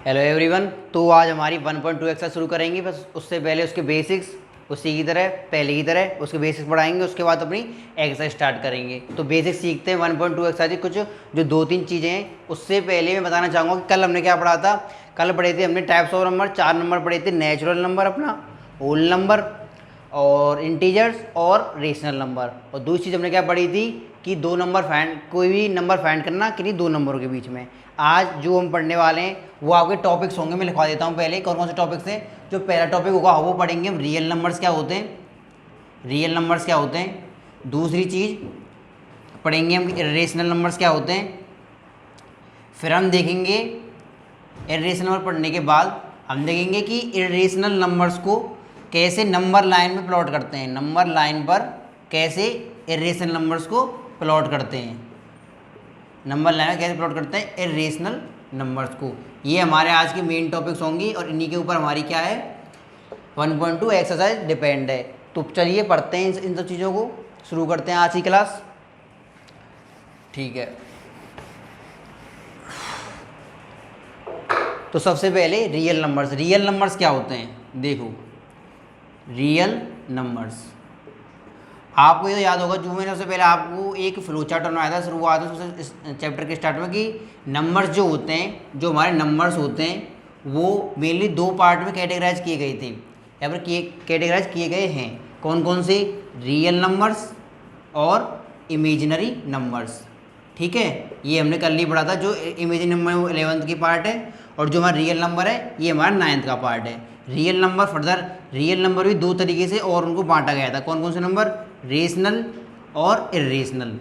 Hello everyone. तो आज हमारी 1.2 एक्सरसाइज शुरू करेंगे। बस उससे पहले उसके बेसिक्स उसी की तरह पहले की तरह उसके बेसिक्स पढ़ाएंगे, उसके बाद अपनी एक्सरसाइज स्टार्ट करेंगे। तो बेसिक्स सीखते हैं 1.2 एक्सरसाइज कुछ जो 2-3 चीज़ें हैं। उससे पहले मैं बताना चाहूँगा कि कल हमने क्या पढ़ा था। कल पढ़े थे हमने टाइप्स ऑफ नंबर, 4 नंबर पढ़े थे। नेचुरल नंबर, अपना होल नंबर और इंटीजर्स और रेशनल नंबर। और दूसरी चीज़ हमने क्या पढ़ी थी कि दो नंबर फाइंड, कोई भी नंबर फाइंड करना किन्हीं दो नंबरों के बीच में। आज जो हम पढ़ने वाले हैं वो आपके टॉपिक्स होंगे। मैं लिखवा देता हूँ पहले कौन कौन से टॉपिक्स हैं। जो पहला टॉपिक होगा वो पढ़ेंगे हम, रियल नंबर्स क्या होते हैं। रियल नंबर्स क्या होते हैं। दूसरी चीज़ पढ़ेंगे हम इर्रेशनल नंबर्स क्या होते हैं। फिर हम देखेंगे इर्रेशनल नंबर पढ़ने के बाद हम देखेंगे कि इर्रेशनल नंबर्स को कैसे नंबर लाइन में प्लॉट करते हैं। नंबर लाइन पर कैसे इर्रेशनल नंबर्स को प्लॉट करते हैं। नंबर लाइन में कैसे प्लॉट करते हैं इर्रेशनल नंबर्स को। ये हमारे आज के मेन टॉपिक्स होंगी और इन्हीं के ऊपर हमारी क्या है 1.2 एक्सरसाइज डिपेंड है। तो चलिए पढ़ते हैं इन सब चीज़ों को, शुरू करते हैं आज की क्लास। ठीक है, तो सबसे पहले रियल नंबर्स। रियल नंबर्स क्या होते हैं देखो। रियल नंबर्स आपको ये तो याद होगा, जो मैंने सबसे पहले आपको एक फ्लो चार्ट बनाया था शुरुआत में इस चैप्टर के स्टार्ट में, कि नंबर्स जो होते हैं, जो हमारे नंबर्स होते हैं वो मेनली दो पार्ट में कैटेगराइज किए गए थे, या फिर कैटेगराइज किए गए हैं। कौन कौन से? रियल नंबर्स और इमेजिनरी नंबर्स। ठीक है, ये हमने कल ही पढ़ा था। जो इमेजिनरी नंबर वो 11th की पार्ट है और जो हमारा रियल नंबर है ये हमारा 9th का पार्ट है। Real number further, real number भी दो तरीके से और उनको बांटा गया था। कौन कौन से नंबर? रेशनल और इर्रेशनल।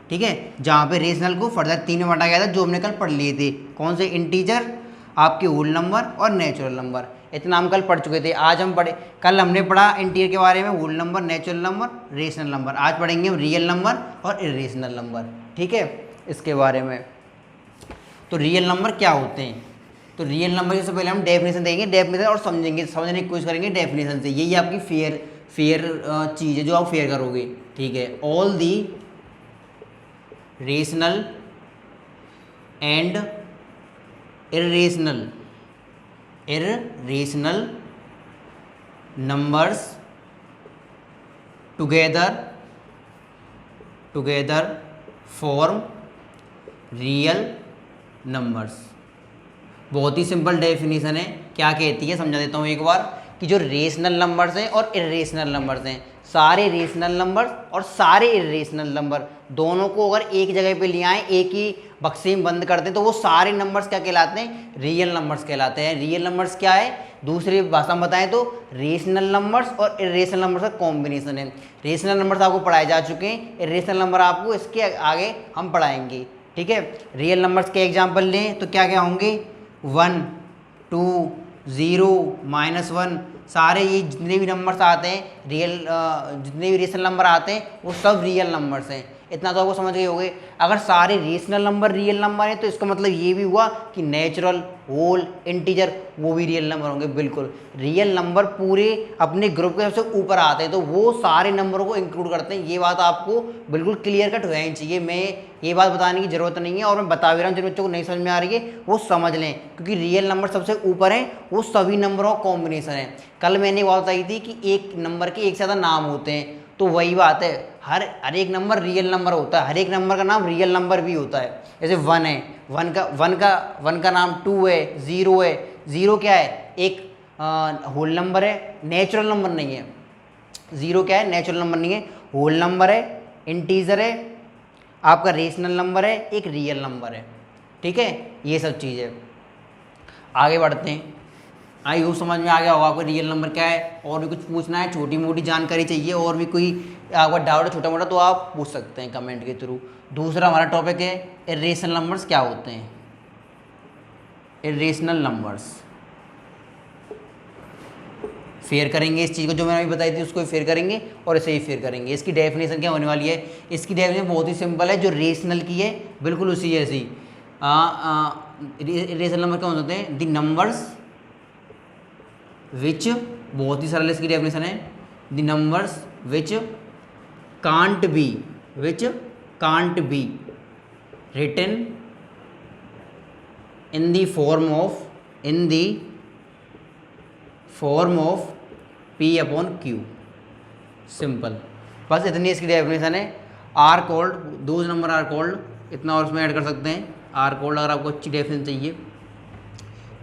ठीक है, जहाँ पे रेशनल को फर्दर 3 में बांटा गया था जो हमने कल पढ़ लिए थे। कौन से? इंटीजर, आपके होल नंबर और नेचुरल नंबर। इतना हम कल पढ़ चुके थे। आज हम पढ़े, कल हमने पढ़ा इंटीजर के बारे में, whole number, natural number, rational number. आज पढ़ेंगे हम रियल नंबर और इर्रेशनल नंबर। ठीक है, इसके बारे में। तो रियल नंबर क्या होते हैं? तो रियल नंबर से पहले हम डेफिनेशन देंगे, डेफिनेशन और समझेंगे, समझने की कोशिश करेंगे डेफिनेशन से। यही आपकी फेयर चीज़ है जो आप फेयर करोगे। ठीक है, all the rational and irrational numbers together form real numbers. बहुत ही सिंपल डेफिनेशन है। क्या कहती है समझा देता हूँ एक बार, कि जो रेशनल नंबर्स हैं और इर्रेशनल नंबर्स हैं, सारे रेशनल नंबर्स और सारे इर्रेशनल नंबर दोनों को अगर एक जगह पे ले आए, एक ही बक्से में बंद कर दें, तो वो सारे नंबर्स क्या कहलाते हैं? रियल नंबर्स कहलाते हैं। रियल नंबर्स क्या है? दूसरी भाषा में बताएं तो रेशनल नंबर्स और इर्रेशनल नंबर्स का कॉम्बिनेशन है। रेशनल नंबर्स आपको पढ़ाए जा चुके हैं, इर्रेशनल नंबर आपको इसके आगे हम पढ़ाएंगे। ठीक है, रियल नंबर्स के एग्जाम्पल लें तो क्या क्या होंगे? 1, 2, 0, -1, सारे ये जितने भी नंबर्स आते हैं रियल, जितने भी रेशनल नंबर आते हैं वो सब रियल नंबर्स हैं। इतना तो आपको समझ गए होंगे। अगर सारे रेशनल नंबर रियल नंबर हैं तो इसका मतलब ये भी हुआ कि नेचुरल, होल, इंटीजर वो भी रियल नंबर होंगे। बिल्कुल, रियल नंबर पूरे अपने ग्रुप के सबसे ऊपर आते हैं, तो वो सारे नंबरों को इंक्लूड करते हैं। ये बात आपको बिल्कुल क्लियर कट हो जानी चाहिए। मैं ये बात बताने की जरूरत नहीं है, और मैं बता भी रहा हूँ जिन बच्चों को नहीं समझ में आ रही है वो समझ लें, क्योंकि रियल नंबर सबसे ऊपर हैं, वो सभी नंबरों का कॉम्बिनेशन है। कल मैंने बात बताई थी कि एक नंबर के एक से ज़्यादा नाम होते हैं, तो वही बात है। हर एक नंबर रियल नंबर होता है, हर एक नंबर का नाम रियल नंबर भी होता है। जैसे 1 है, 1 का नाम 2 है, 0 है। 0 क्या है? एक होल नंबर है, नेचुरल नंबर नहीं है। 0 क्या है? नेचुरल नंबर नहीं है, होल नंबर है, इंटीजर है, आपका रेशनल नंबर है, एक रियल नंबर है। ठीक है, ये सब चीज़ है। आगे बढ़ते हैं। आई होप समझ में आ गया होगा आपको रियल नंबर क्या है। और भी कुछ पूछना है, छोटी मोटी जानकारी चाहिए, और भी कोई आपका डाउट है छोटा मोटा, तो आप पूछ सकते हैं कमेंट के थ्रू। दूसरा हमारा टॉपिक है इर्रेशनल नंबर्स क्या होते हैं। इर्रेशनल नंबर्स फेयर करेंगे इस चीज़ को, जो मैंने अभी बताई थी उसको भी फेयर करेंगे और इसे ही फेयर करेंगे। इसकी डेफिनेशन क्या होने वाली है? इसकी डेफिनेशन बहुत ही सिंपल है, जो रेशनल की है बिल्कुल उसी जैसी। रेशनल नंबर क्या होते हैं? द नंबर्स विच, बहुत ही सरल इसकी डेफिनेशन है, the numbers which can't be written in the form of in the form of P upon Q. Simple, बस इतनी इसकी डेफिनेशन है। Are called, those number are called, इतना और उसमें ऐड कर सकते हैं आर कोल्ड अगर आपको अच्छी डेफिनेशन चाहिए।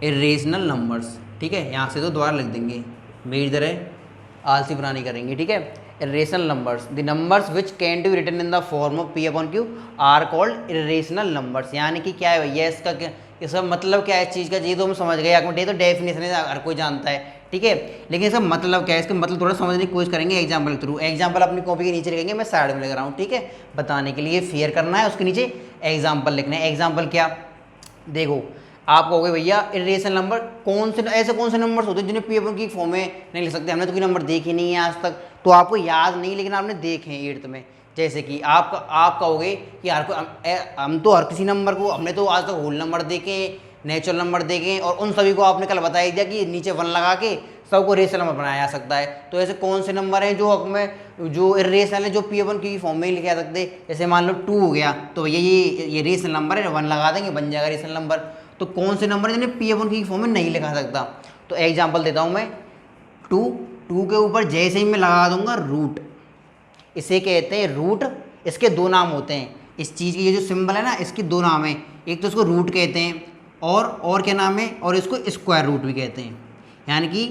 इरेशनल नंबर्स, ठीक है, यहाँ से तो दोबारा लिख देंगे, मेरी तरह आलसी बनानी करेंगे, ठीक है। Irrational numbers, the numbers which can be written in the form of P upon Q are called irrational numbers. यानी कि क्या है भैया इसका, क्या इसका मतलब क्या है इस चीज़ का, ये तो हम समझ गए, ये तो डेफिनेशन है, हर कोई जानता है, ठीक है। लेकिन इसका मतलब क्या है, इसका मतलब थोड़ा समझने की कोशिश करेंगे एग्जाम्पल के थ्रू। एग्जाम्पल अपनी कॉपी के नीचे लिखेंगे, मैं साइड में लग रहा हूँ, ठीक है, बताने के लिए फेयर करना है, उसके नीचे एग्जाम्पल लिखना है। एग्जाम्पल क्या, देखो आप कहोगे भैया इरेशनल नंबर कौन से, ऐसे कौन से नंबर्स होते हैं जिन्हें पी अपॉन की फॉर्म में नहीं लिख सकते, हमने तो कोई नंबर देखे नहीं है आज तक, तो आपको याद नहीं, लेकिन आपने देखे हैं 8th में। जैसे कि आप कहोगे कि यार को हम तो हर किसी नंबर को, हमने तो आज तक होल नंबर देखे, नेचुरल नंबर देखे, और उन सभी को आपने कल बता दिया कि नीचे 1 लगा के सबको रेशनल नंबर बनाया जा सकता है। तो ऐसे कौन से नंबर हैं जो हमें, जो इरेशनल है, जो पी अपॉन की फॉर्म में ही लिखे जा सकते। जैसे मान लो 2 हो गया, तो भैया ये रेशनल नंबर है, 1 लगा देंगे बन जाएगा रेशनल नंबर। तो कौन से नंबर है जिन्हें पी अपॉन की फॉर्म में नहीं लिखा सकता। तो एग्जाम्पल देता हूँ मैं, 2 के ऊपर जैसे ही मैं लगा दूंगा रूट, इसे कहते हैं रूट। इसके 2 नाम होते हैं, इस चीज़ की ये जो सिंबल है ना, इसके 2 नाम है, एक तो इसको रूट कहते हैं, और क्या नाम है, और इसको स्क्वायर रूट भी कहते हैं। यानी कि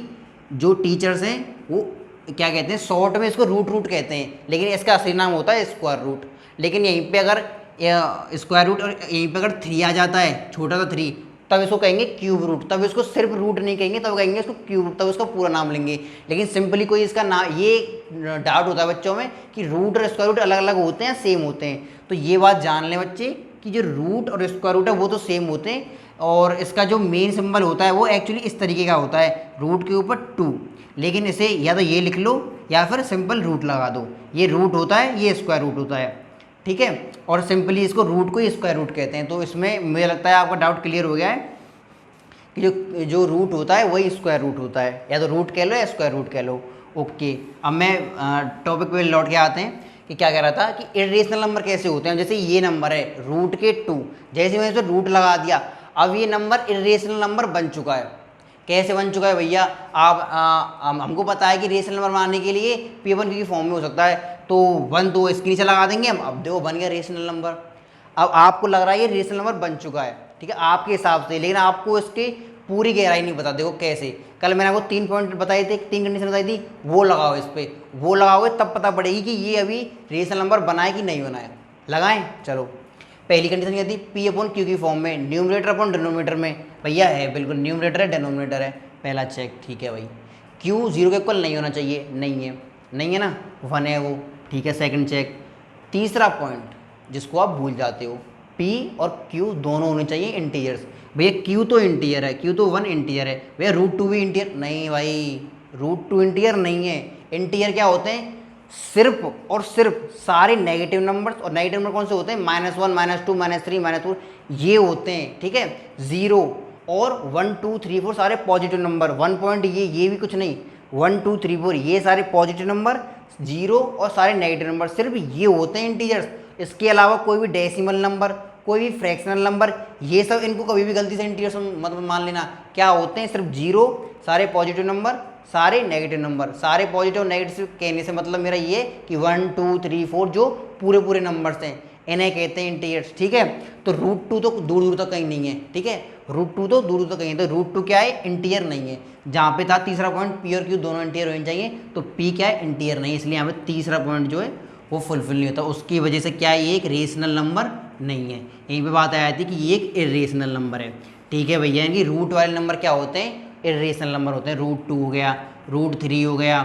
जो टीचर्स हैं वो क्या कहते हैं, शॉर्ट में इसको रूट कहते हैं, लेकिन इसका असली नाम होता है स्क्वायर रूट। लेकिन यहीं पे अगर स्क्वायर रूट और यहीं पे अगर 3 आ जाता है, छोटा सा 3, तब इसको कहेंगे क्यूब रूट, तब इसको सिर्फ रूट नहीं कहेंगे, तब कहेंगे इसको क्यूब रूट, तब इसका पूरा नाम लेंगे। लेकिन सिंपली कोई इसका नाम, ये डाउट होता है बच्चों में कि रूट और स्क्वायर रूट अलग अलग होते हैं, सेम होते हैं। तो ये बात जान लें बच्चे कि जो रूट और स्क्वायर रूट है वो तो सेम होते हैं, और इसका जो मेन सिंबल होता है वो एक्चुअली इस तरीके का होता है, रूट के ऊपर 2। लेकिन इसे या तो ये लिख लो या फिर सिंपल रूट लगा दो, ये रूट होता है, ये स्क्वायर रूट होता है, ठीक है। और सिंपली इसको रूट को ही स्क्वायर रूट कहते हैं। तो इसमें मुझे लगता है आपका डाउट क्लियर हो गया है कि जो रूट होता है वही स्क्वायर रूट होता है, या तो रूट कह लो या स्क्वायर रूट कह लो। ओके, अब मैं टॉपिक पे लौट के आते हैं कि क्या कह रहा था कि इरेशनल नंबर कैसे होते हैं। जैसे ये नंबर है रूट के 2, जैसे मैंने इसे रूट लगा दिया, अब ये नंबर इरेशनल नंबर बन चुका है। कैसे बन चुका है भैया, आप हमको पता है कि रेशनल नंबर बनाने के लिए पी अपॉन क्यू की फॉर्म में हो सकता है, तो 1 तो इसके नीचे लगा देंगे हम, अब देखो बन गया रेशनल नंबर। अब आपको लग रहा है ये रेशनल नंबर बन चुका है, ठीक है, आपके हिसाब से, लेकिन आपको इसकी पूरी गहराई नहीं पता। देखो कैसे, कल मैंने आपको 3 पॉइंट बताए थे, 3 कंडीशन बताई थी, वो लगाओ इस पर, वो लगाओगे तब पता पड़ेगी कि ये अभी रेशनल नंबर बनाए कि नहीं बनाए। लगाएं, चलो। पहली कंडीशन क्या थी, पी अपॉन क्यू की फॉर्म में, न्यूमरेटर अपॉन डिनोमिनेटर में, भैया है बिल्कुल, न्यूमरेटर है डिनोमिनेटर है, पहला चेक, ठीक है भाई। क्यू 0 के इक्वल नहीं होना चाहिए, नहीं है ना, 1 है वो, ठीक है, सेकंड चेक। तीसरा पॉइंट जिसको आप भूल जाते हो, पी और क्यू दोनों होने चाहिए इंटीजर्स। भैया क्यू तो इंटीजर है, क्यू तो 1 इंटीजर है, भैया रूट 2 भी इंटीजर नहीं भाई, रूट 2 इंटीजर नहीं है। इंटीजर क्या होते हैं, सिर्फ और सिर्फ सारे नेगेटिव नंबर्स, और नेगेटिव नंबर कौन से होते हैं, -1 -2 -3 -4, ये होते हैं, ठीक है। 0 और 1 2 3 4 सारे पॉजिटिव नंबर, 1 पॉइंट ये भी कुछ नहीं, 1 2 3 4 ये सारे पॉजिटिव नंबर, 0 और सारे नेगेटिव नंबर, सिर्फ ये होते हैं इंटीजर्स। इसके अलावा कोई भी डेसिमल नंबर, कोई भी फ्रैक्शनल नंबर, ये सब इनको कभी भी गलती से इंटीजर्स मतलब मान लेना, क्या होते हैं, सिर्फ 0, सारे पॉजिटिव नंबर, सारे नेगेटिव नंबर। सारे पॉजिटिव नेगेटिव कहने से मतलब मेरा ये कि 1 2 3 4 जो पूरे नंबर्स हैं इन्हें कहते हैं इंटीजर्स, ठीक है। तो रूट 2 तो दूर तक कहीं नहीं है, ठीक है, रूट 2 तो दूर तक कहीं है, तो रूट 2 क्या है, इंटीजर नहीं है। जहाँ पे था तीसरा पॉइंट, पी और क्यू दोनों इंटीजर होने चाहिए, तो पी क्या है, इंटीजर नहीं, इसलिए यहाँ पे तीसरा पॉइंट जो है वो फुलफिल नहीं होता, उसकी वजह से क्या है, ये एक रेशनल नंबर नहीं है। यहीं पे बात आ जाती है कि ये एक इरेशनल नंबर है, ठीक है भैया। यानी रूट वाले नंबर क्या होते हैं, इरेशनल नंबर होते हैं। रूट 2 हो गया, रूट 3 हो गया,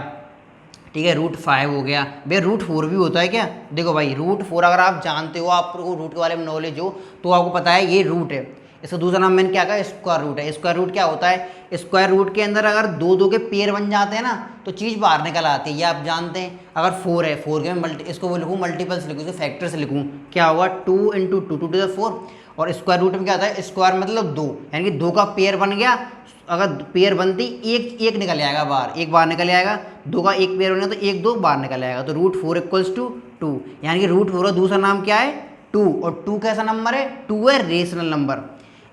ठीक है, रूट 5 हो गया, भैया रूट 4 भी होता है क्या, देखो भाई रूट 4 अगर आप जानते हो, आपको रूट के बारे में नॉलेज हो, तो आपको पता है ये रूट है। इसका दूसरा नाम मैंने क्या कहा, स्क्वायर रूट है। स्क्वायर रूट क्या होता है, स्क्वायर रूट के अंदर अगर 2 के पेयर बन जाते हैं ना, तो चीज़ बाहर निकल आती है, ये आप जानते हैं। अगर 4 है, 4 के मैं इसको वो लिखूँ मल्टीपल्स लिखूँ, इसको फैक्टर से लिखूँ, क्या होगा, 2 × 2 2 to the 4। और स्क्वायर रूट में क्या होता है, स्क्वायर मतलब 2, यानी कि 2 का पेयर बन गया, अगर पेयर बनती एक निकल आएगा बाहर, एक बाहर निकल आएगा, 2 का एक पेयर बनेगा तो 1 2 बाहर निकल आएगा, तो रूट 4 = 2, यानी कि रूट 4 का दूसरा नाम क्या है, 2। और 2 कैसा नंबर है, 2 है रेशनल नंबर,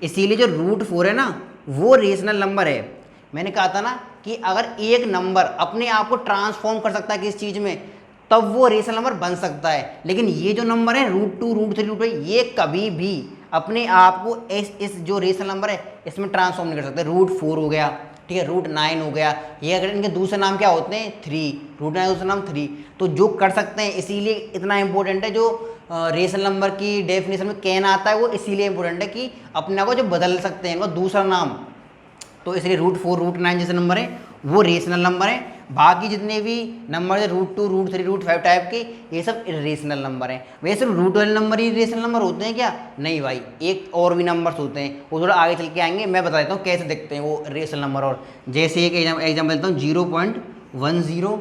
इसीलिए जो रूट 4 है ना, वो रेशनल नंबर है। मैंने कहा था ना कि अगर एक नंबर अपने आप को ट्रांसफॉर्म कर सकता है किस चीज़ में, तब वो रेशनल नंबर बन सकता है। लेकिन ये जो नंबर है √2, √3, √5, ये कभी भी अपने आप को इस जो रेशनल नंबर है इसमें ट्रांसफॉर्म नहीं कर सकते। √4 हो गया, ठीक है, √9 हो गया, ये अगर इनके दूसरे नाम क्या होते हैं 3, √9 दूसरा नाम 3, तो जो कर सकते हैं, इसीलिए इतना इंपॉर्टेंट है जो रेशनल नंबर की डेफिनेशन में कैन आता है, वो इसीलिए इंपॉर्टेंट है कि अपने आप को जो बदल सकते हैं इनका दूसरा नाम। तो इसलिए √4, √9 जैसे नंबर है वो रेशनल नंबर है। बाकी जितने भी नंबर है √2, √3, √5 टाइप के, ये सब इरेशनल नंबर हैं। वैसे सिर्फ रूट वाले नंबर ही इरेशनल नंबर होते हैं क्या? नहीं भाई, एक और भी नंबर्स होते हैं, वो थोड़ा आगे चल के आएंगे, मैं बता देता हूँ कैसे दिखते हैं वो इरेशनल नंबर। और जैसे एक एग्जाम्पल देता हूँ, 0.10, 100,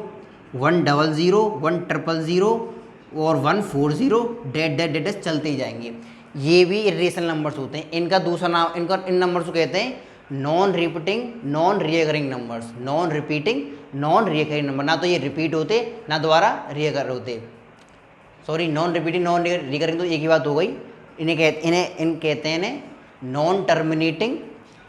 100, और 140, डेट चलते ही जाएंगे। ये भी इरेशनल नंबर्स होते हैं। इनका दूसरा नाम, इन नंबर्स को कहते हैं non repeating, non recurring numbers. Non repeating, non recurring number, ना तो ये रिपीट होते ना दोबारा रिकर होते। Sorry, non repeating, non recurring तो एक ही बात हो गई। इन्हें कहते हैं नॉन टर्मिनेटिंग,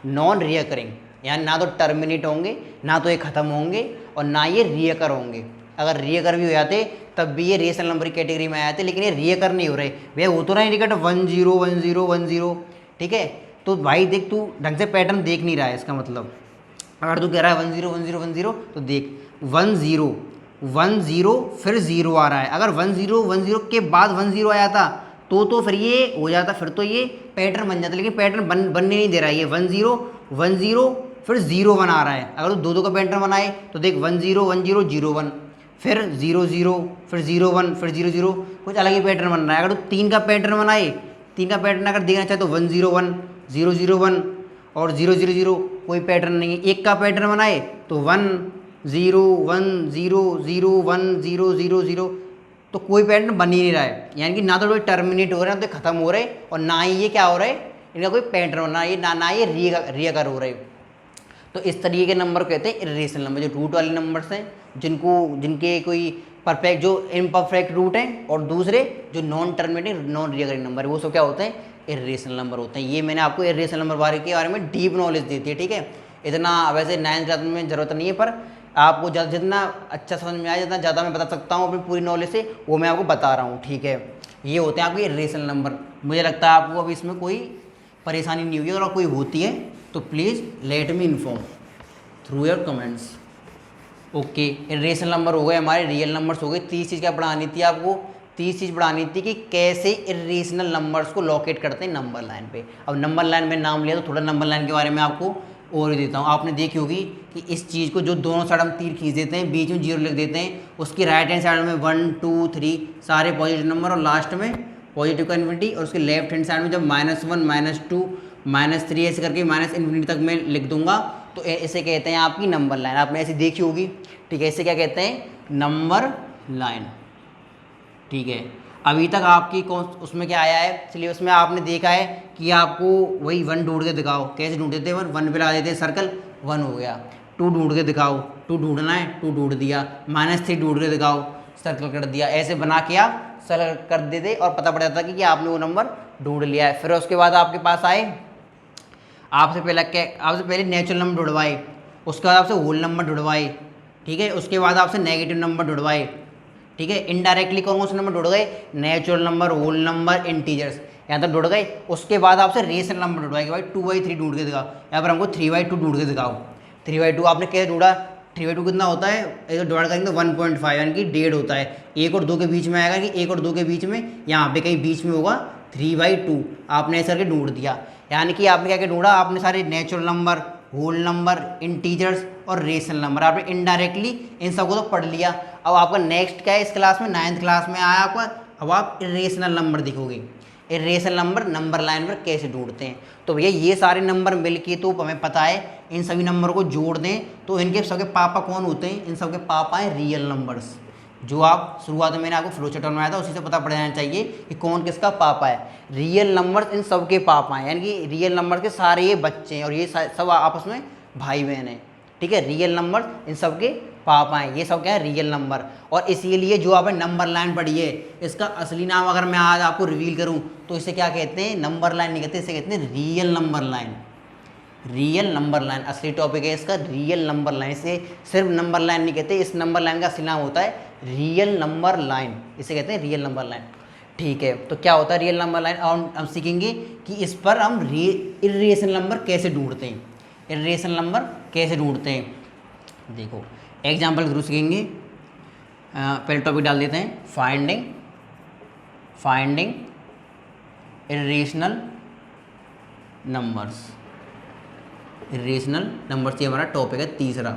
नॉन रिकरिंग, यानी ना तो टर्मिनेट होंगे, ना तो ये ख़त्म होंगे, और ना ये रिकर होंगे। अगर रिकर भी हो जाते तब भी ये रेशनल नंबर की कैटेगरी में आ जाते, लेकिन ये रिकर नहीं हो रहे भैया, वो तो ना रिकट 10 10 10, ठीक है। तो भाई देख, तू ढंग से पैटर्न देख नहीं रहा है, इसका मतलब अगर तू कह रहा है 10 10 10, तो देख 10 10 फिर 0 आ रहा है। अगर 10 10 के बाद 10 आया था तो फिर ये हो जाता, फिर तो ये पैटर्न बन जाता, लेकिन पैटर्न बनने नहीं दे रहा है। ये 10 10 फिर 0 1 आ रहा है। अगर तू दो का पैटर्न बनाए तो देख 10 10 0 1, फिर 0 0, फिर 0 1, फिर 0 0, कुछ अलग ही पैटर्न बन रहा है। अगर तू 3 का पैटर्न बनाए, 3 का पैटर्न अगर देखना चाहे तो 1 0 1, 0 0 1 और 0 0 0, कोई पैटर्न नहीं है। एक का पैटर्न बनाए तो 1 0 1 0 0 1 0 0 0, तो कोई पैटर्न बन ही नहीं रहा है। यानी कि ना तो कोई टर्मिनेट हो रहा है, ना तो ख़त्म हो रहे, और ना ही ये क्या हो रहा है, इनका कोई पैटर्न, ना ये रिकर हो रहे। तो इस तरीके के नंबर को कहते हैं इरेशनल नंबर। जो रूट वाले नंबर्स हैं, जिनके कोई परफेक्ट, जो इम्परफेक्ट रूट हैं, और दूसरे जो non terminating, non recurring number है, वो सब क्या होते हैं, इरेशनल नंबर होते हैं। ये मैंने आपको इरेशनल नंबर के बारे में डीप नॉलेज दी थी, ठीक है। इतना वैसे 9th क्लास में ज़रूरत नहीं है, पर आपको जितना अच्छा समझ में आए, जितना ज़्यादा मैं बता सकता हूँ अपनी पूरी नॉलेज से, वो मैं आपको बता रहा हूँ, ठीक है। ये होते हैं आपके इरेशनल नंबर। मुझे लगता है आपको अब इसमें कोई परेशानी नहीं हुई, अगर कोई होती है तो please let me inform through your comments. Okay, irrational number हो गए हमारे, रियल नंबर्स हो गए। 30 चीज़ क्या पढ़ानी थी आपको? 30 चीज़ पढ़ानी थी कि कैसे इरेशनल नंबर्स को लोकेट करते हैं नंबर लाइन पे। अब नंबर लाइन में नाम लिया तो थोड़ा नंबर लाइन के बारे में आपको और ही देता हूँ। आपने देखी होगी कि इस चीज़ को जो दोनों साइड हम तीर खींच देते हैं, बीच में 0 लिख देते हैं, उसकी राइट हैंड साइड में 1 2 3 सारे पॉजिटिव नंबर, और लास्ट में पॉजिटिव का इन्फिनिटी, और उसके लेफ्ट हैंड साइड में जब -1 -2 -3 ऐसे करके -इन्फिनिटी तक मैं लिख दूंगा, तो इसे कहते हैं आपकी नंबर लाइन। आपने ऐसी देखी होगी, ठीक है। इसे क्या कहते हैं? नंबर लाइन, ठीक है। अभी तक आपकी कौन उसमें क्या आया है सिलेबस में? आपने देखा है कि आपको वही 1 ढूंढ के दिखाओ। कैसे ढूंढते थे? 1 पे ला देते हैं सर्कल, 1 हो गया। 2 ढूंढ के दिखाओ, 2 ढूंढना है, 2 ढूंढ दिया। -3 ढूंढ के दिखाओ, सर्कल कर दिया। ऐसे बना के आप सर्कल कर देते और पता पड़ जाता कि आपने वो नंबर ढूंढ लिया है। फिर उसके बाद आपके पास आए, आपसे पहले नेचुरल नंबर ढूंढवाए, उसके बाद आपसे होल नंबर ढूंढवाए, ठीक है। उसके बाद आपसे नेगेटिव नंबर ढूंढवाए, ठीक है। इनडायरेक्टली कौन कौन से नंबर ढूंढ गए? Natural number, whole number, integers, यहाँ तक ढूंढ गए। उसके बाद आपसे रेशनल नंबर ढूंढवाए कि भाई 2/3 ढूंढ के दिखाओ, यहाँ पर हमको 3/2 ढूंढ के दिखाओ। 3/2 आपने कैसे ढूंढा? 3/2 कितना होता है? एक डिवाइड करेंगे तो 1.5, यानी कि 1.5 होता है। 1 और 2 के बीच में आएगा कि 1 और 2 के बीच में, यहाँ पे कहीं बीच में होगा 3/2। आपने ऐसे करके ढूंढ दिया, यानी कि आपने क्या क्या ढूंढा? आपने सारे natural number, whole number, integers और रेशनल नंबर, आपने इनडायरेक्टली इन सबको तो पढ़ लिया। अब आपका नेक्स्ट क्या है इस क्लास में? 9th क्लास में आया आपका। अब आप इरेशनल नंबर दिखोगे। इरेशनल नंबर नंबर लाइन पर कैसे ढूंढते हैं? तो भैया ये सारे नंबर मिलके तो हमें पता है, इन सभी नंबर को जोड़ दें तो इनके सबके पापा कौन होते हैं? इन सबके पापा हैं रियल नंबर्स। जो आप शुरुआत में मैंने आपको फ्लोचार्ट बनवाया था, उसी से पता पड़ जाना चाहिए कि कौन किसका पापा है। रियल नंबर्स इन सबके पापा हैं, यानी कि रियल नंबर के सारे ये बच्चे हैं, और ये सब आपस में भाई बहन हैं, ठीक है। रियल नंबर इन सबके पापा हैं, ये सब क्या है? Real number. और इसीलिए जो आपने नंबर लाइन पढ़ी है, इसका असली नाम अगर मैं आज आपको रिवील करूं तो इसे क्या कहते हैं? नंबर लाइन नहीं कहते, इसे कहते हैं real number line. Real number line, असली टॉपिक है इसका रियल नंबर लाइन। इसे सिर्फ नंबर लाइन नहीं कहते, इस नंबर लाइन का असली नाम होता है रियल नंबर लाइन, इसे कहते हैं रियल नंबर लाइन। ठीक है, तो क्या होता है रियल नंबर लाइन, और हम सीखेंगे कि इस पर हम इर्रेशनल नंबर कैसे ढूंढते हैं, इर्रेशनल नंबर कैसे ढूंढते हैं। देखो एग्जाम्पल के थ्रू सीखेंगे। पहले टॉपिक डाल देते हैं, finding irrational numbers. Irrational numbers ये हमारा टॉपिक है तीसरा।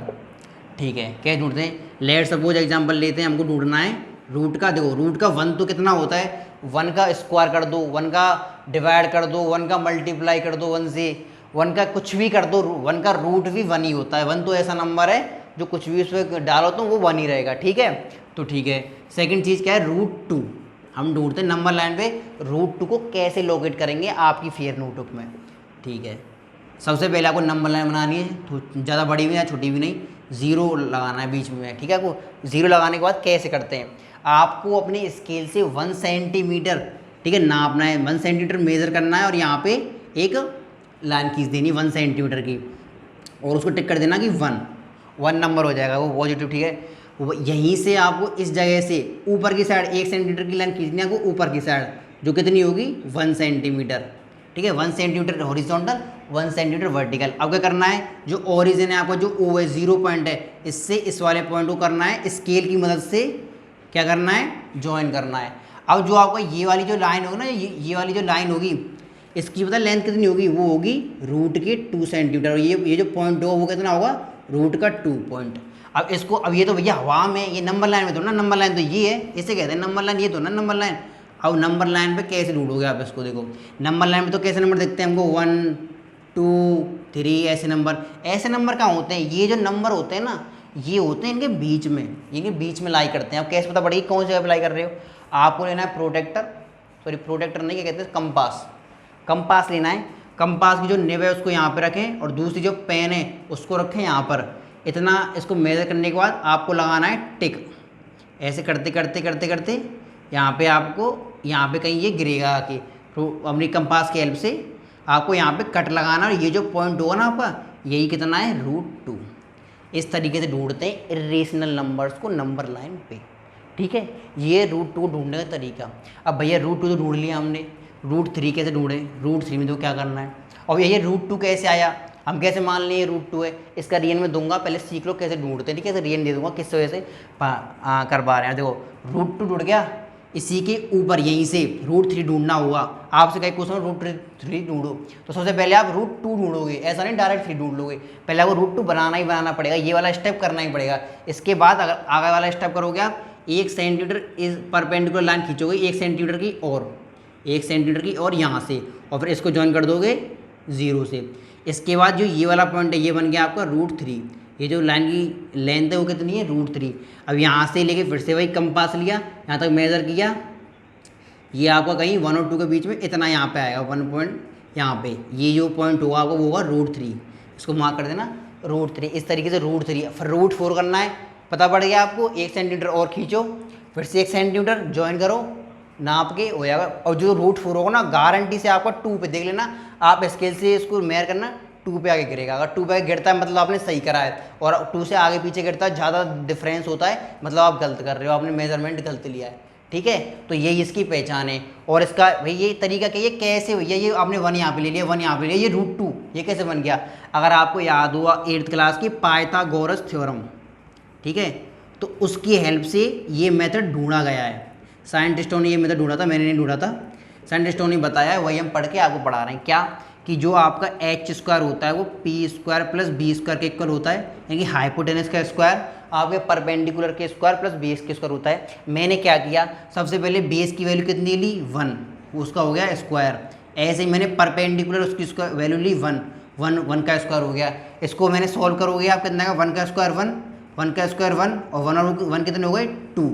ठीक है, कैसे ढूंढते हैं, लेट सपोज एग्जांपल लेते हैं, हमको ढूंढना है रूट का। देखो रूट का 1 तो कितना होता है, 1 का स्क्वायर कर दो, 1 का डिवाइड कर दो, 1 का मल्टीप्लाई कर दो 1 से, 1 का कुछ भी कर दो, 1 का रूट भी 1 ही होता है। 1 तो ऐसा नंबर है जो कुछ भी उसमें डालो तो वो 1 ही रहेगा। ठीक है, तो ठीक है। सेकंड चीज़ क्या है, रूट 2। हम ढूंढते हैं नंबर लाइन पे रूट 2 को कैसे लोकेट करेंगे आपकी फेयर नोटबुक में। ठीक है, सबसे पहले आपको नंबर लाइन बनानी है, तो ज़्यादा बड़ी भी नहीं छोटी भी नहीं, 0 लगाना है बीच में। ठीक है, आपको 0 लगाने के बाद कैसे करते हैं, आपको अपने स्केल से 1 सेंटीमीटर, ठीक है, नापना है, 1 सेंटीमीटर मेज़र करना है, और यहाँ पे एक लाइन खींच देनी 1 सेंटीमीटर की, और उसको टिक कर देना कि 1 नंबर हो जाएगा वो पॉजिटिव। ठीक है, यहीं से आपको इस जगह से ऊपर की साइड 1 सेंटीमीटर की लाइन खींचनी है आपको ऊपर की साइड, जो कितनी होगी 1 सेंटीमीटर। ठीक है, 1 सेंटीमीटर हॉरिजॉन्टल, 1 सेंटीमीटर वर्टिकल। अब क्या करना है, जो ओरिजिन है आपका, जो ओ है 0 पॉइंट है, इससे इस वाले पॉइंट को करना है स्केल की मदद से क्या करना है, ज्वाइन करना है। अब जो आपका ये वाली जो लाइन होगी ना, ये वाली जो लाइन होगी, इसकी पता लेंथ कितनी होगी, वो होगी रूट के 2 सेंटीमीटर। ये जो पॉइंट होगा वो कितना होगा, रूट का 2 पॉइंट। अब इसको, अब ये तो भैया हवा में, ये नंबर लाइन में तो ना, नंबर लाइन तो ये है, इसे कहते हैं नंबर लाइन, ये तो ना नंबर लाइन। अब नंबर लाइन पे कैसे ढूंढोगे आप इसको, देखो नंबर लाइन में तो कैसे नंबर देखते हैं हमको, 1 2 3 ऐसे नंबर कहाँ होते हैं, ये जो नंबर होते हैं ना, ये होते हैं इनके बीच में, इनके बीच में लाई करते हैं। अब कैसे पता पड़ेगी कौन सी जगह अप्लाई कर रहे हो, आपको लेना है प्रोटेक्टर नहीं, क्या कहते हैं, कंपास लेना है। कंपास की जो निब है उसको यहाँ पे रखें, और दूसरी जो पेन है उसको रखें यहाँ पर। इतना इसको मेजर करने के बाद आपको लगाना है टिक, ऐसे करते करते करते करते यहाँ पे आपको, यहाँ पे कहीं ये गिरेगा आके, तो अपनी कंपास की हेल्प से आपको यहाँ पे कट लगाना, और ये जो पॉइंट होगा ना आपका, यही कितना है, रूट 2। इस तरीके से ढूंढते हैं इर्रेशनल नंबर्स को नंबर लाइन पे। ठीक है, ये रूट 2 ढूंढने का तरीका। अब भैया रूट 2 तो ढूंढ लिया हमने, रूट 3 कैसे ढूंढे, रूट 3 में तो क्या करना है, और ये रूट 2 कैसे आया, हम कैसे मान लिए रूट 2 है, इसका रियल में दूंगा, पहले सीख लो कैसे ढूंढते हैं। ठीक है, कैसे रियल दे दूंगा, किस वजह से कर पा रहे हैं। देखो रूट 2 ढूंढ गया, इसी के ऊपर यहीं से रूट 3 ढूंढना होगा। आपसे कहीं क्वेश्चन रूट 3 ढूंढो, तो सबसे पहले आप रूट 2 ढूंढोगे, ऐसा नहीं डायरेक्ट 3 ढूंढ लोगे, पहले आपको रूट 2 बनाना पड़ेगा, ये वाला स्टेप करना ही पड़ेगा। इसके बाद अगर आगे वाला स्टेप करोगे आप, 1 सेंटीमीटर इस परपेंडिकुलर लाइन खींचोगे 1 सेंटीमीटर की, और 1 सेंटीमीटर की, और यहाँ से, और फिर इसको ज्वाइन कर दोगे 0 से। इसके बाद जो ये वाला पॉइंट है, ये बन गया आपका रूट 3। ये जो लाइन की लेंथ है वो कितनी है, रूट 3। अब यहाँ से लेके फिर से वही कंपास लिया, यहाँ तक मेज़र किया, ये आपका कहीं 1 और 2 के बीच में इतना यहाँ पे आएगा 1 पॉइंट, यहाँ पे ये जो पॉइंट होगा आपको वो होगा रूट 3, इसको मार्क कर देना रूट 3। इस तरीके से रूट 3, फिर रूट 4 करना है, पता पड़ गया आपको, 1 सेंटीमीटर और खींचो, फिर से 1 सेंटीमीटर ज्वाइन करो, नाप के हो जाएगा। और जो रूट 4 होगा ना, गारंटी से आपका 2 पे देख लेना, आप स्केल से इसको मेयर करना, 2 पे आगे गिरेगा। अगर 2 पे आगे गिरता है मतलब आपने सही करा है, और 2 से आगे पीछे गिरता है, ज़्यादा डिफरेंस होता है, मतलब आप गलत कर रहे हो, आपने मेजरमेंट गलत लिया है। ठीक है, तो यही इसकी पहचान है। और इसका भाई ये तरीका क्या, ये कैसे भैया, ये आपने 1 यहाँ पे ले लिया, 1 यहाँ पे ले लिया, ये रूट 2 ये कैसे बन गया, अगर आपको याद हुआ 8th क्लास की पाइथागोरस थ्योरम, ठीक है, तो उसकी हेल्प से ये मेथड ढूंढा गया है। साइंटिस्टों ने ये मेथड ढूंढा था, मैंने नहीं ढूंढा था, साइंटिस्टों ने बताया है, वही हम पढ़ के आपको पढ़ा रहे हैं। क्या कि जो आपका h² होता है वो p² प्लस b² के इक्वल होता है, यानी कि हाइपोटेनस का स्क्वायर आपके परपेंडिकुलर के स्क्वायर प्लस बेस के स्क्वायर होता है। मैंने क्या किया, सबसे पहले बेस की वैल्यू कितनी ली, 1, उसका हो गया स्क्वायर। ऐसे ही मैंने परपेंडिकुलर उसकी वैल्यू ली 1 का स्क्वायर हो गया। इसको मैंने सॉल्व करोगे आप कितना का, 1 का स्क्वायर 1 का स्क्वायर 1, और 1 और 1 कितने हो गए 2।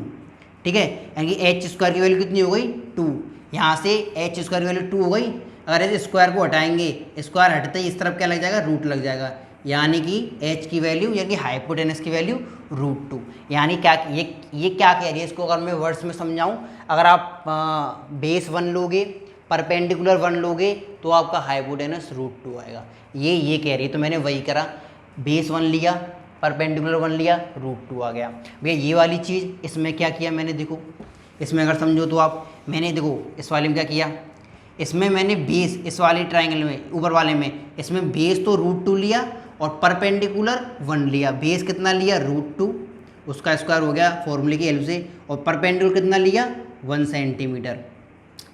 ठीक है, यानी कि h² की वैल्यू कितनी हो गई 2, यहाँ से h² की वैल्यू 2 हो गई। अगर इस स्क्वायर को हटाएंगे, स्क्वायर हटते ही इस तरफ क्या लग जाएगा, रूट लग जाएगा, यानी कि h की वैल्यू यानी कि हाइपोटेनस की वैल्यू रूट 2। यानी क्या ये क्या कह रही है, इसको अगर मैं वर्ड्स में समझाऊँ, अगर आप बेस 1 लोगे परपेंडिकुलर 1 लोगे तो आपका हाइपोटेनस √2 आएगा। ये कह रही है, तो मैंने वही करा, बेस 1 लिया, परपेंडिकुलर 1 लिया, √2 आ गया। भैया ये वाली चीज़ इसमें क्या किया मैंने, देखो इसमें अगर समझो तो आप, मैंने देखो इस वाले में क्या किया, इसमें मैंने बेस, इस वाले ट्राइंगल में ऊपर वाले में, इसमें बेस तो √2 लिया और परपेंडिकुलर 1 लिया। बेस कितना लिया, √2, उसका स्क्वायर हो गया फॉर्मूले की हेल्प से, और परपेंडिकुलर कितना लिया, 1 सेंटीमीटर,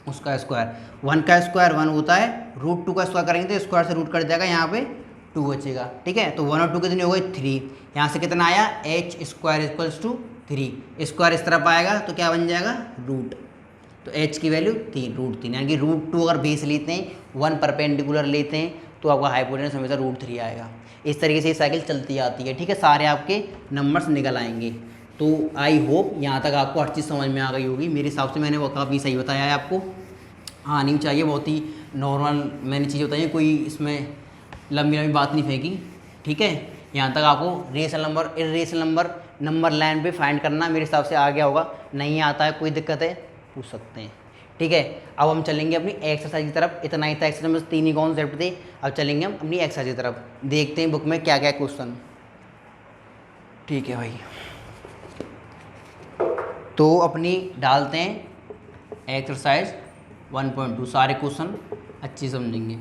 उसका स्क्वायर। 1 का स्क्वायर 1 होता है, √2 का स्क्वायर करेंगे तो स्क्वायर से रूट कट जाएगा, यहाँ पे 2 बचेगा। ठीक है, तो 1 और 2 कितने हो गए, 3। यहाँ से कितना आया, h square equals to 3। Square इस तरफ आएगा तो क्या बन जाएगा, रूट, तो h की वैल्यू 3, √3, यानी कि √2 अगर बेस लेते हैं, 1 परपेंडिकुलर लेते हैं, तो आपका हाइपोटेनस हमेशा √3 आएगा। इस तरीके से ये साइकिल चलती आती है। ठीक है, सारे आपके नंबर्स निकल आएंगे। तो आई होप यहाँ तक आपको हर चीज़ समझ में आ गई होगी। मेरे हिसाब से मैंने वो काफ़ी सही बताया है आपको, आनी चाहिए, बहुत ही नॉर्मल मैंने चीज़ें बताई हैं, कोई इसमें लंबी लंबी बात नहीं फेंकी। ठीक है, यहाँ तक आपको rational number, irrational number, number line पे फाइंड करना मेरे हिसाब से आ गया होगा। नहीं आता है, कोई दिक्कत है, पूछ सकते हैं। ठीक है, अब हम चलेंगे अपनी एक्सरसाइज की तरफ। इतना ही था एक्सरसाइज में, 3 ही कॉन्सेप्ट थे। अब चलेंगे हम अपनी एक्सरसाइज की तरफ, देखते हैं बुक में क्या क्या क्वेश्चन। ठीक है भाई, तो अपनी डालते हैं एक्सरसाइज 1.2, सारे क्वेश्चन अच्छी समझेंगे।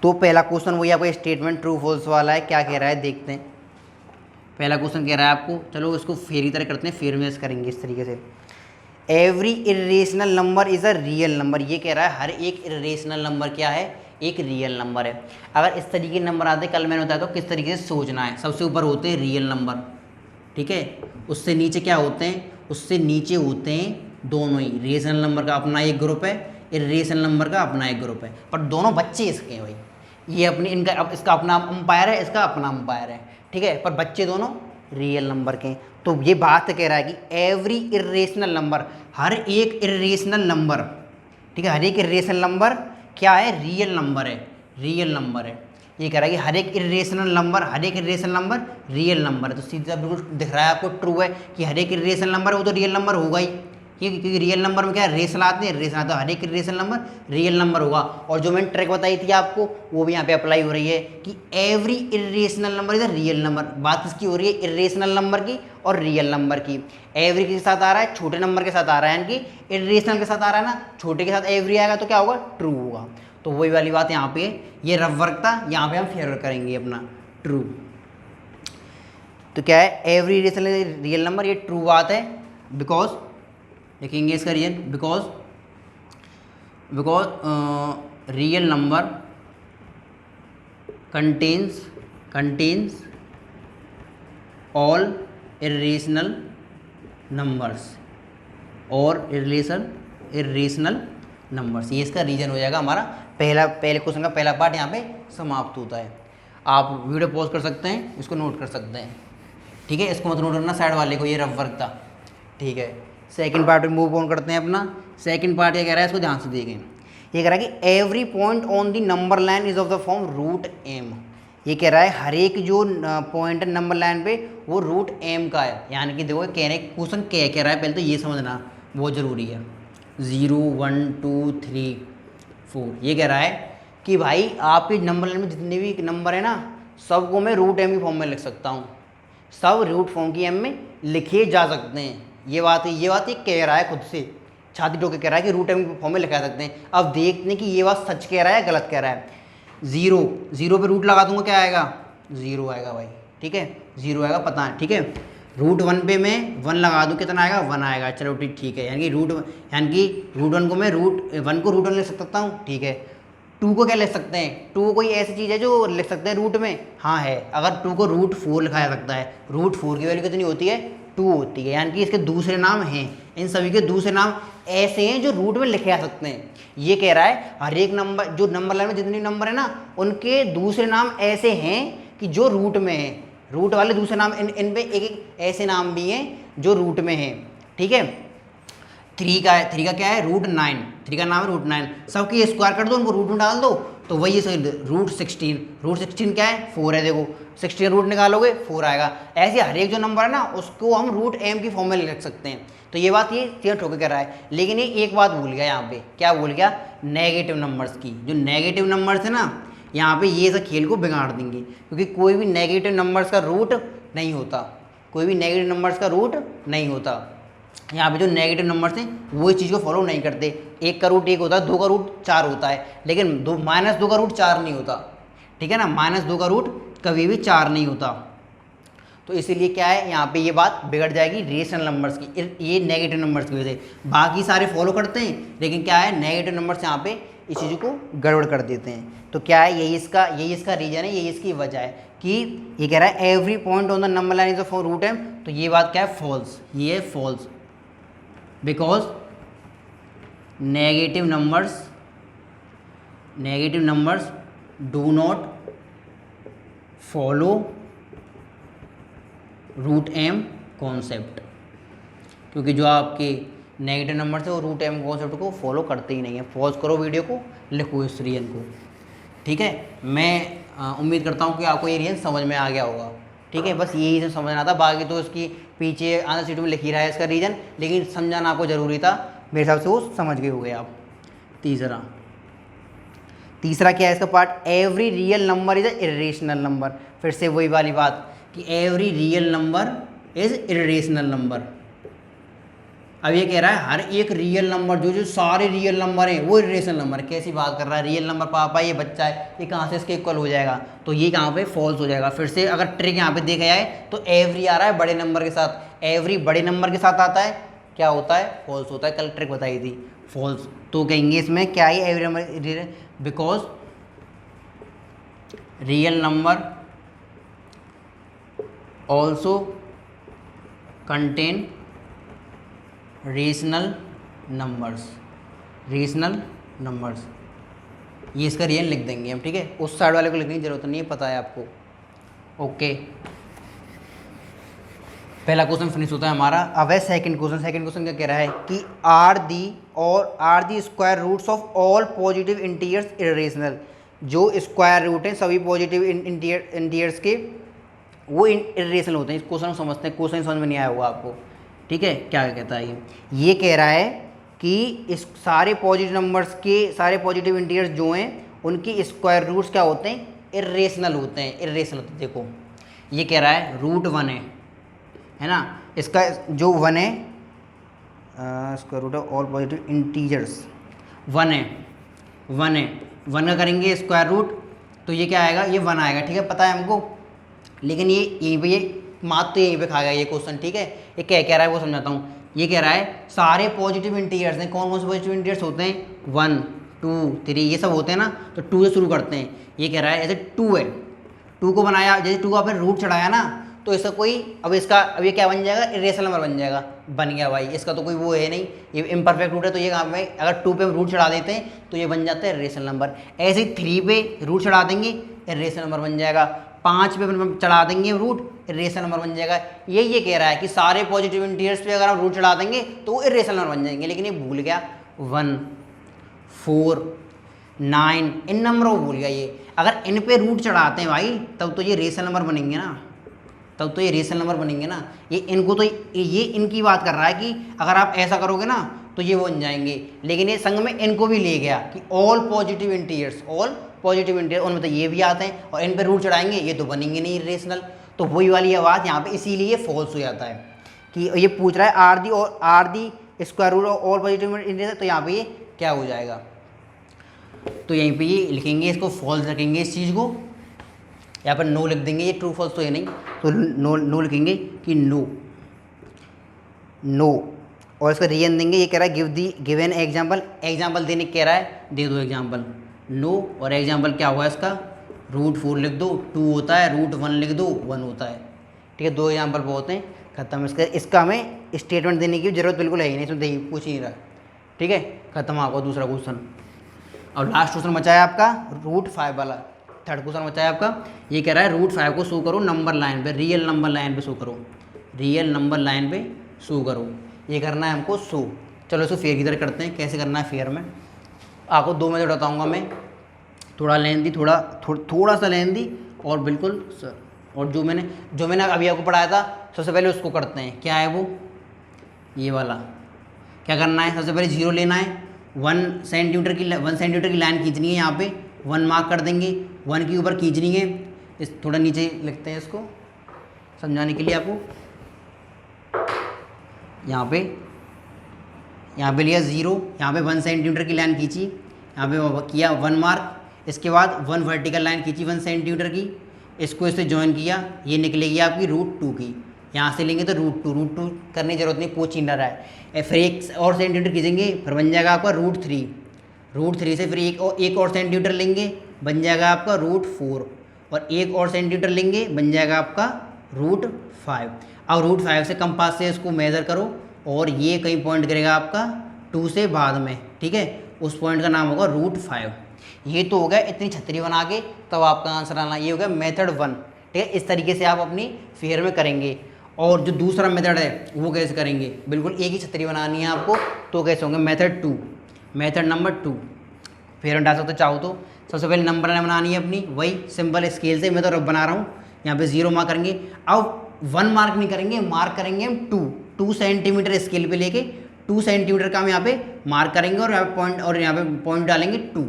तो पहला क्वेश्चन वही आपका स्टेटमेंट ट्रू फॉल्स वाला है, क्या कह रहा है देखते हैं। पहला क्वेश्चन कह रहा है आपको, चलो इसको फेरी तरह करते हैं, फेर में करेंगे इस तरीके से। Every irrational number is a real number, ये कह रहा है हर एक इर्रेशनल नंबर क्या है, एक रियल नंबर है। अगर इस तरीके के नंबर आते, कल मैंने बताया तो किस तरीके से सोचना है। सबसे ऊपर होते हैं रियल नंबर, ठीक है, उससे नीचे क्या होते हैं, उससे नीचे होते हैं दोनों ही, रेशनल नंबर का अपना एक ग्रुप है, इर्रेशनल नंबर का अपना एक ग्रुप है, पर दोनों बच्चे इसके हैं भाई। ये अपनी, इनका अब इसका अपना अंपायर है, इसका अपना अंपायर है, ठीक है, पर बच्चे दोनों रियल नंबर के हैं। तो ये बात कह रहा है कि एवरी इर्रेशनल नंबर, हर एक इर्रेशनल नंबर, ठीक है, हर एक इर्रेशनल नंबर क्या है, रियल नंबर है, रियल नंबर है। ये कह रहा है कि हर एक इर्रेशनल नंबर, हर एक इर्रेशनल नंबर रियल नंबर है। तो सीधा बिल्कुल दिख रहा है आपको, ट्रू है कि हर एक इर्रेशनल नंबर है वो तो रियल नंबर होगा ही, क्योंकि रियल नंबर में क्या है, रेशनल आते हैं, रेशनल आते हैं, हर एक इर्रेशनल नंबर रियल नंबर होगा। और जो मैंने ट्रिक बताई थी आपको, वो भी यहाँ पे अप्लाई हो रही है कि every irrational number is a real number. बात इसकी हो रही है इर्रेशनल नंबर की और रियल नंबर की। एवरी के साथ आ रहा है, छोटे नंबर के साथ आ रहा है, यानी कि इर्रेशनल के साथ आ रहा है ना, छोटे के साथ एवरी आएगा तो क्या होगा, ट्रू होगा। तो वही वाली बात यहाँ पे, ये रफ वर्क था, यहाँ पे हम फेवर करेंगे अपना ट्रू। तो क्या है, एवरी इर्रेशनल रियल नंबर, ये ट्रू बात है, बिकॉज लिखेंगे इसका reason, because real number contains all irrational numbers और इर्रेशनल नंबर्स। ये इसका रीजन हो जाएगा हमारा। पहले क्वेश्चन का पहला पार्ट यहाँ पे समाप्त होता है। आप वीडियो पॉज कर सकते हैं, इसको नोट कर सकते हैं, ठीक है, इसको मत नोट करना साइड वाले को, ये रफ वर्क था, ठीक है। सेकंड पार्ट में मूव ऑन करते हैं अपना। सेकंड पार्ट ये कह रहा है, इसको ध्यान से देखें। ये कह रहा है कि every point on the number line is of the form root M. ये कह रहा है हर एक जो पॉइंट है नंबर लाइन पे वो रूट एम का है, यानी कि देखो कहने क्वेश्चन क्या कह रहा है, पहले तो ये समझना बहुत ज़रूरी है। 0 1 2 3 4 ये कह रहा है कि भाई आपके नंबर लाइन में जितने भी नंबर है ना, सबको मैं रूट एम की फॉर्म में लिख सकता हूँ, सब रूट फॉर्म की एम में लिखे जा सकते हैं। ये बात ये कह रहा है खुद से, छाती ठोके कह रहा है कि रूट एम की फॉर्म में लिखा सकते हैं। अब देखते हैं कि ये बात सच कह रहा है गलत कह रहा है। 0 पे रूट लगा दूंगा, क्या आएगा, 0 आएगा भाई, ठीक है, 0 आएगा, पता है, ठीक है। रूट 1 पे मैं 1 लगा दूँ, कितना आएगा, 1 आएगा, चलो ठीक है। यानी कि रूट 1 को मैं रूट 1 को रूट 1 लिख सकता हूँ, ठीक है। 2 को क्या लिख सकते हैं, 2 कोई ऐसी चीज़ है जो लिख सकते हैं रूट में, हाँ है। अगर 2 को रूट 4 लिखा जा सकता है, रूट 4 की वैल्यू कितनी होती है, 2 होती है, यानी कि इसके दूसरे नाम हैं, इन सभी के दूसरे नाम ऐसे हैं जो रूट में लिखे जा सकते हैं। ये कह रहा है हर एक नंबर, जो नंबर लाइन में जितने नंबर है ना, उनके दूसरे नाम ऐसे हैं कि जो रूट में है। रूट वाले दूसरे नाम इन पे एक एक ऐसे नाम भी हैं जो रूट में हैं, ठीक है। 3 का क्या है, रूट 9, 3 का नाम है रूट 9। सबकी स्क्वायर कर दो, उनको रूट में डाल दो, तो वही √16, √16 क्या है 4 है, देखो 16 रूट निकालोगे 4 आएगा। ऐसे हर एक जो नंबर है ना उसको हम √m की फॉर्म में लिख सकते हैं। तो ये बात ये क्लियर ठोके कर रहा है, लेकिन ये एक बात भूल गया यहाँ पे, क्या भूल गया, नेगेटिव नंबर्स की। जो नेगेटिव नंबर्स है ना यहाँ पे ये सब खेल को बिगाड़ देंगे, क्योंकि कोई भी नेगेटिव नंबर्स का रूट नहीं होता, कोई भी नेगेटिव नंबर्स का रूट नहीं होता। यहाँ पे जो नेगेटिव नंबर्स हैं वो इस चीज़ को फॉलो नहीं करते। 1 का रूट 1 होता है, 2 का रूट 4 होता है, लेकिन -2 का रूट 4 नहीं होता, ठीक है ना, -2 का रूट कभी भी 4 नहीं होता। तो इसीलिए क्या है यहाँ पे ये बात बिगड़ जाएगी रेशनल नंबर्स की, ये नेगेटिव नंबर्स की वजह से। बाकी सारे फॉलो करते हैं, लेकिन क्या है नेगेटिव नंबर्स यहाँ पे इस चीज़ को गड़बड़ कर देते हैं। तो क्या है यही इसका रीजन है, यही इसकी वजह है कि ये कह रहा है every point on the number line is a √m। तो ये बात क्या है, फॉल्स, ये है false, because negative numbers do not follow √m concept, क्योंकि जो आपके नेगेटिव नंबर है वो √m कॉन्सेप्ट को फॉलो करते ही नहीं है। पॉज करो वीडियो को, लिखो इस रीजन को, ठीक है। मैं उम्मीद करता हूँ कि आपको ये रीजन समझ में आ गया होगा, ठीक है। बस यही से समझना था, बाकी तो इसकी पीछे आंसर शीट में लिख ही रहा है इसका रीजन, लेकिन समझाना आपको ज़रूरी था, मेरे हिसाब से वो समझ गए होंगे आप। तीसरा क्या है इसका part, every real number is a irrational number. फिर से वही वाली बात कि every real number is irrational number. अब ये कह रहा है हर एक रियल नंबर, जो सारे रियल नंबर हैं वो इरेशनल नंबर। कैसी बात कर रहा है, रियल नंबर पापा ये बच्चा है, ये कहाँ से इसके इक्वल हो जाएगा, तो ये कहाँ पे फॉल्स हो जाएगा। फिर से अगर ट्रिक यहाँ पे देखा जाए तो एवरी आ रहा है बड़े नंबर के साथ, एवरी बड़े नंबर के साथ आता है, क्या होता है, फॉल्स होता है। कल ट्रिक बताई थी, फॉल्स। तो कहेंगे इसमें क्या है every number, because real number also contain rational numbers, ये इसका रियल लिख देंगे हम, ठीक है। उस साइड वाले को लिखने की जरूरत नहीं है, पता है आपको, ओके। पहला क्वेश्चन फिनिश होता है हमारा। अब है सेकंड क्वेश्चन क्या कह रहा है कि are the square roots of all positive integers irrational. जो स्क्वायर रूट हैं सभी पॉजिटिव इंटीजर्स के वो इरेशनल होते हैं। इस क्वेश्चन को समझते हैं, क्वेश्चन समझ में नहीं आया होगा आपको, ठीक है। क्या कहता है ये कह रहा है कि इस सारे पॉजिटिव नंबर्स के सारे पॉजिटिव इंटीजर्स जो हैं उनकी स्क्वायर रूट्स क्या होते हैं, इरेशनल होते हैं। देखो ये कह रहा है √1 है ना, इसका जो 1 है square root of all positive integers 1 है, 1 का करेंगे स्क्वायर रूट तो ये क्या आएगा, ये 1 आएगा, ठीक है, पता है हमको। लेकिन ये मात तो यहीं पे खा गया ये क्वेश्चन, ठीक है। ये क्या कह रहा है वो समझाता हूँ। ये कह रहा है सारे पॉजिटिव इंटीजर्स हैं, कौन कौन से पॉजिटिव इंटीजर्स होते हैं, 1 2 3 ये सब होते हैं ना, तो 2 से शुरू करते हैं। ये कह रहा है जैसे 2 है, 2 को बनाया, जैसे 2 को आपने रूट चढ़ाया ना, तो इसका कोई अब ये क्या बन जाएगा, इरेशनल नंबर बन जाएगा। बन गया भाई, इसका तो कोई वो है नहीं, ये इम्परफेक्ट रूट है, तो ये कहाँ पे अगर 2 पे हम रूट चढ़ा देते हैं तो ये बन जाता है इरेशनल नंबर। ऐसे ही 3 पे रूट चढ़ा देंगे, इरेशनल नंबर बन जाएगा। 5 पे चढ़ा देंगे रूट, इरेशनल नंबर बन जाएगा। ये कह रहा है कि सारे पॉजिटिव इंटीजर्स पे अगर हम रूट चढ़ा देंगे तो वो इरेशनल नंबर बन जाएंगे। लेकिन ये भूल गया 1 4 9 इन नंबरों को भूल गया ये। अगर इन पे रूट चढ़ाते हैं भाई तब तो ये रेशनल नंबर बनेंगे ना, ये इनको तो ये इनकी बात कर रहा है कि अगर आप ऐसा करोगे ना तो ये बन जाएंगे। लेकिन ये संग में इनको भी ले गया कि ऑल पॉजिटिव इंटीजर्स उनमें तो ये भी आते हैं, और इन पे रूट चढ़ाएंगे ये तो बनेंगे नहीं रेशनल। तो वही वाली आवाज़ यहाँ पे इसीलिए फॉल्स हो जाता है कि ये पूछ रहा है are the square root of all positive integers, तो यहाँ पे ये क्या हो जाएगा, तो यहीं पे ये लिखेंगे, इसको फॉल्स रखेंगे इस चीज़ को। यहाँ पर नो लिख देंगे, ये ट्रू फॉल्स तो ये नहीं, तो नो लिखेंगे कि नो और इसका रीजन देंगे। ये कह रहा है गिव एन एग्जाम्पल देने कह रहा है, दे दो एग्जाम्पल। नो और एग्जाम्पल क्या हुआ इसका, √4 लिख दो, 2 होता है, √1 लिख दो, 1 होता है, ठीक है। 2 एग्जाम्पल बहुत हैं, खत्म। इसका हमें स्टेटमेंट देने की जरूरत बिल्कुल है ही नहीं, इसमें पूछ ही नहीं रहा, ठीक है, खत्म। आपको दूसरा क्वेश्चन और लास्ट क्वेश्चन बचा है आपका √5 वाला, थर्ड क्वेश्चन बचा है आपका। ये कह रहा है √5 को शो करो नंबर लाइन पे, रियल नंबर लाइन पे शो करो, ये करना है हमको शो। चलो इसको फेयर की तरह करते हैं, कैसे करना है फेयर में, आपको 2 मेथड बताऊंगा मैं। थोड़ा लेंदी, थोड़ा सा लेंदी और बिल्कुल और जो मैंने अभी आपको पढ़ाया था सबसे पहले उसको करते हैं। क्या है वो, ये वाला। क्या करना है, सबसे पहले 0 लेना है, 1 सेंटीमीटर की लाइन खींचनी है, यहाँ पे 1 मार्क कर देंगे, 1 के ऊपर खींचनी है। इस थोड़ा नीचे लिखते हैं इसको समझाने के लिए आपको। यहाँ पे लिया 0, यहाँ पे 1 सेंटीमीटर की लाइन खींची, यहाँ पे किया 1 मार्क। इसके बाद 1 वर्टिकल लाइन खींची 1 सेंटीमीटर की, इसको इससे ज्वाइन किया, ये निकलेगी आपकी √2 की। यहाँ से लेंगे तो √2 करने की जरूरत नहीं, पूछ ही ना रहा है। फिर 1 और सेंटीमीटर खींचेंगे, फिर बन जाएगा आपका √3 से फिर एक और सेंटीमीटर लेंगे, बन जाएगा आपका √4 और एक और सेंटीमीटर लेंगे, बन जाएगा आपका √5। अब √5 से कंपास से इसको मेज़र करो और ये कहीं पॉइंट करेगा आपका 2 से बाद में, ठीक है, उस पॉइंट का नाम होगा √5। ये तो हो गया इतनी छतरी बना के तब आपका आंसर आना, ये हो गया मेथड 1, ठीक है। इस तरीके से आप अपनी फिगर में करेंगे। और जो दूसरा मेथड है वो कैसे करेंगे, बिल्कुल एक ही छतरी बनानी है आपको, तो कैसे होंगे, मेथड नंबर 2 फिर डाल सकते चाहो तो। सबसे पहले नंबर लाइन बनानी है अपनी, वही सिंपल स्केल से, मैं तो रब बना रहा हूँ। यहाँ पे 0 मार्क करेंगे, अब 1 मार्क नहीं करेंगे, मार्क करेंगे हम 2 सेंटीमीटर स्केल पे लेके 2 सेंटीमीटर का हम यहाँ पे मार्क करेंगे और यहाँ पे पॉइंट डालेंगे 2,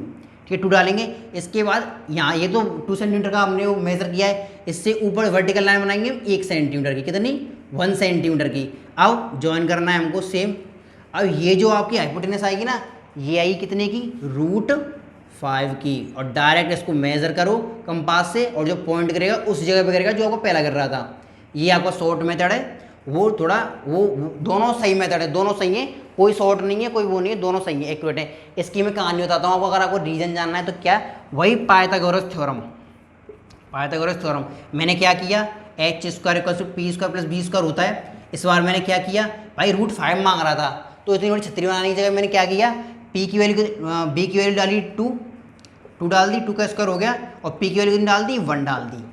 ठीक है, 2 डालेंगे। इसके बाद यहाँ ये तो 2 सेंटीमीटर का हमने वो मेज़र किया है, इससे ऊपर वर्टिकल लाइन बनाएंगे 1 सेंटीमीटर की, कितनी, 1 सेंटीमीटर की। अब ज्वाइन करना है हमको सेम। अब ये जो आपकी हाइपोटेनस आएगी ना, ये आएगी कितने की, √5 की, और डायरेक्ट इसको मेज़र करो कंपास से और जो पॉइंट करेगा उस जगह पे करेगा जो आपको पहला कर रहा था। ये आपका शॉर्ट मेथड है, वो दोनों सही मेथड है, दोनों सही है, कोई शॉर्ट नहीं है, कोई वो नहीं है, दोनों सही है, एक्यूरेट है। इसकी मैं कहानी बताता हूँ आपको, अगर आपको रीजन जानना है तो क्या, वही पाइथागोरस थ्योरम। मैंने क्या किया, h² = p² + b² होता है। इस बार मैंने क्या किया भाई, √5 मांग रहा था, तो इतनी बड़ी छतरी बनाने की जगह मैंने क्या किया, b की वैल्यू डाली 2 डाल दी, 2 का स्क्वायर हो गया, और p की वैल्यू डाल दी 1 डाल दी।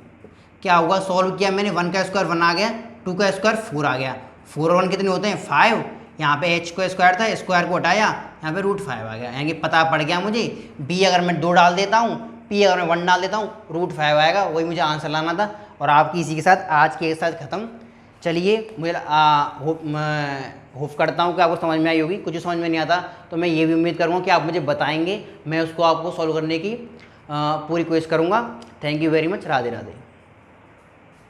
क्या होगा, सॉल्व किया मैंने, 1 का स्क्वायर 1 आ गया, 2 का स्क्वायर 4 आ गया, 4 और 1 कितने होते हैं, 5। यहाँ पे h को स्क्वायर था, स्क्वायर को हटाया, यहाँ पे √5 आ गया, यानी कि पता पड़ गया मुझे। b अगर मैं 2 डाल देता हूँ, p अगर मैं 1 डाल देता हूँ, √5 आएगा, वही मुझे आंसर लाना था। और आपकी इसी के साथ आज के साथ ख़त्म। चलिए, मुझे होप करता हूँ कि आपको समझ में आई होगी। कुछ समझ में नहीं आता तो मैं ये भी उम्मीद करूँगा कि आप मुझे बताएंगे, मैं उसको आपको सॉल्व करने की पूरी कोशिश करूँगा। Thank you very much, Radhe Radhe.